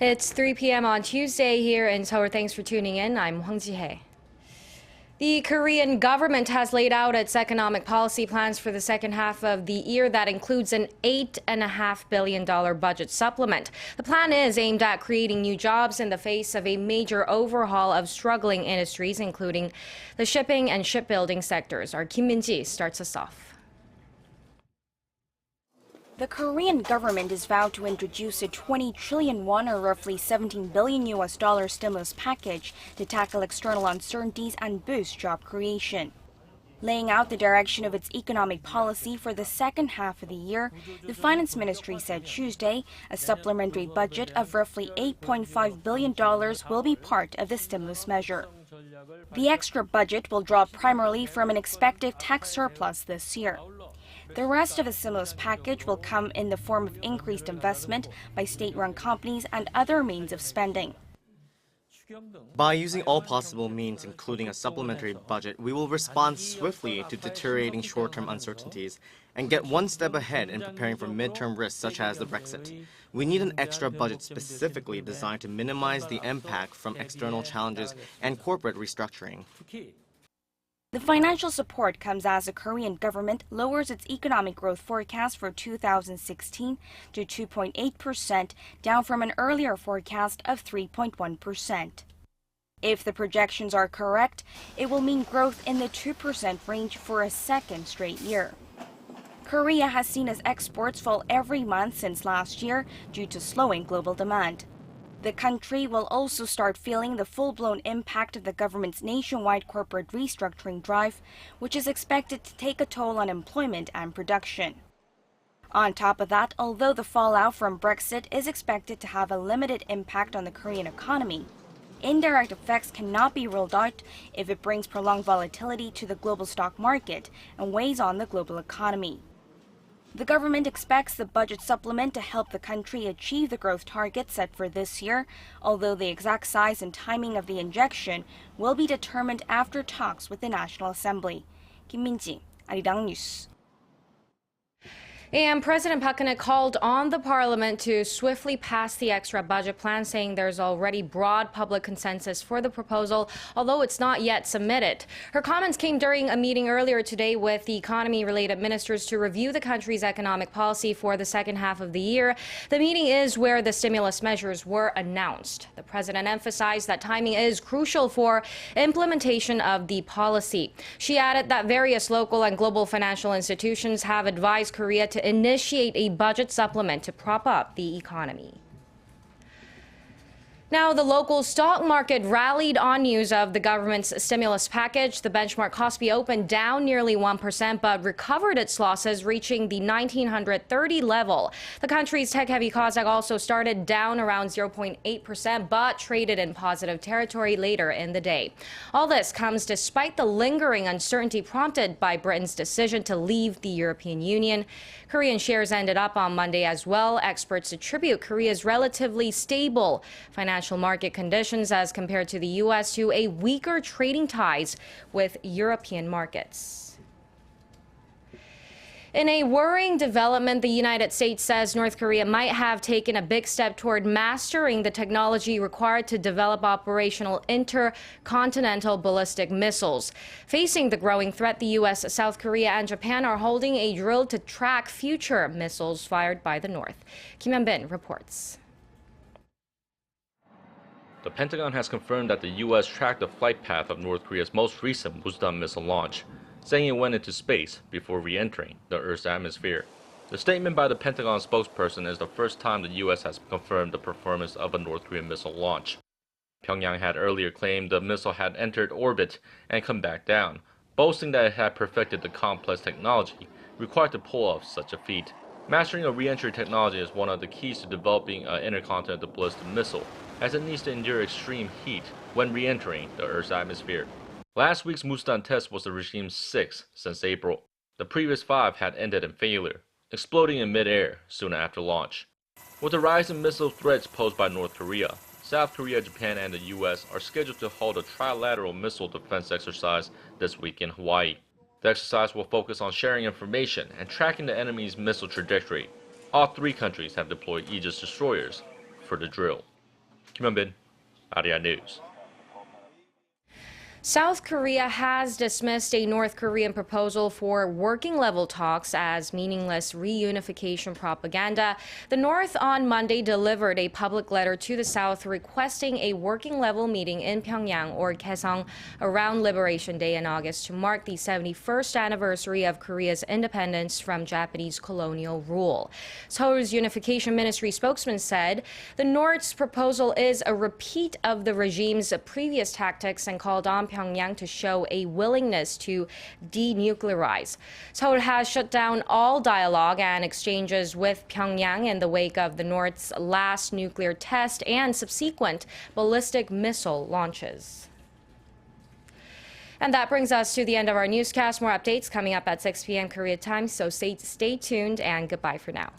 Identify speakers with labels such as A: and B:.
A: It's 3 p.m. on Tuesday here in Seoul. Thanks for tuning in. I'm Hwang Ji-hye. The Korean government has laid out its economic policy plans for the second half of the year that includes an $8.5 billion budget supplement. The plan is aimed at creating new jobs in the face of a major overhaul of struggling industries, including the shipping and shipbuilding sectors. Our Kim Min-ji starts us off.
B: The Korean government is vowed to introduce a 20 trillion won or roughly $17 billion stimulus package to tackle external uncertainties and boost job creation. Laying out the direction of its economic policy for the second half of the year, the Finance Ministry said Tuesday a supplementary budget of roughly $8.5 billion will be part of the stimulus measure. The extra budget will draw primarily from an expected tax surplus this year. The rest of the stimulus package will come in the form of increased investment by state-run companies and other means of spending.
C: By using all possible means, including a supplementary budget, we will respond swiftly to deteriorating short-term uncertainties and get one step ahead in preparing for midterm risks such as the Brexit. We need an extra budget specifically designed to minimize the impact from external challenges and corporate restructuring.
B: The financial support comes as the Korean government lowers its economic growth forecast for 2016 to 2.8%, down from an earlier forecast of 3.1%. If the projections are correct, it will mean growth in the 2% range for a second straight year. Korea has seen its exports fall every month since last year due to slowing global demand. The country will also start feeling the full-blown impact of the government's nationwide corporate restructuring drive, which is expected to take a toll on employment and production. On top of that, although the fallout from Brexit is expected to have a limited impact on the Korean economy, indirect effects cannot be ruled out if it brings prolonged volatility to the global stock market and weighs on the global economy. The government expects the budget supplement to help the country achieve the growth target set for this year, although the exact size and timing of the injection will be determined after talks with the National Assembly. Kim Min-ji, ARIRANG News.
A: And President Park Geun-hye called on the parliament to swiftly pass the extra budget plan, saying there's already broad public consensus for the proposal, although it's not yet submitted. Her comments came during a meeting earlier today with the economy-related ministers to review the country's economic policy for the second half of the year. The meeting is where the stimulus measures were announced. The president emphasized that timing is crucial for implementation of the policy. She added that various local and global financial institutions have advised Korea to initiate a budget supplement to prop up the economy. Now, the local stock market rallied on news of the government's stimulus package. The benchmark Kospi opened down nearly 1%, but recovered its losses, reaching the 1930 level. The country's tech-heavy Kosdaq also started down around 0.8%, but traded in positive territory later in the day. All this comes despite the lingering uncertainty prompted by Britain's decision to leave the European Union. Korean shares ended up on Monday as well. Experts attribute Korea's relatively stable financial market conditions as compared to the U.S. to a weaker trading ties with European markets. In a worrying development, the United States says North Korea might have taken a big step toward mastering the technology required to develop operational intercontinental ballistic missiles. Facing the growing threat, the U.S., South Korea, and Japan are holding a drill to track future missiles fired by the North. Kim Hyun-bin reports.
D: The Pentagon has confirmed that the U.S. tracked the flight path of North Korea's most recent Musudan missile launch, saying it went into space before re-entering the Earth's atmosphere. The statement by the Pentagon spokesperson is the first time the U.S. has confirmed the performance of a North Korean missile launch. Pyongyang had earlier claimed the missile had entered orbit and come back down, boasting that it had perfected the complex technology required to pull off such a feat. Mastering a re-entry technology is one of the keys to developing an intercontinental ballistic missile, as it needs to endure extreme heat when re-entering the Earth's atmosphere. Last week's Musudan test was the regime's sixth since April. The previous 5 had ended in failure, exploding in mid-air soon after launch. With the rise in missile threats posed by North Korea, South Korea, Japan, and the U.S. are scheduled to hold a trilateral missile defense exercise this week in Hawaii. The exercise will focus on sharing information and tracking the enemy's missile trajectory. All 3 countries have deployed Aegis destroyers for the drill. Kim Hyun-bin, ARIRANG News.
A: South Korea has dismissed a North Korean proposal for working-level talks as meaningless reunification propaganda. The North on Monday delivered a public letter to the South requesting a working-level meeting in Pyongyang or Kaesong around Liberation Day in August to mark the 71st anniversary of Korea's independence from Japanese colonial rule. Seoul's Unification Ministry spokesman said the North's proposal is a repeat of the regime's previous tactics and called on Pyongyang to show a willingness to denuclearize. Seoul has shut down all dialogue and exchanges with Pyongyang in the wake of the North's last nuclear test and subsequent ballistic missile launches. And that brings us to the end of our newscast. More updates coming up at 6 p.m. Korea time, so stay tuned and goodbye for now.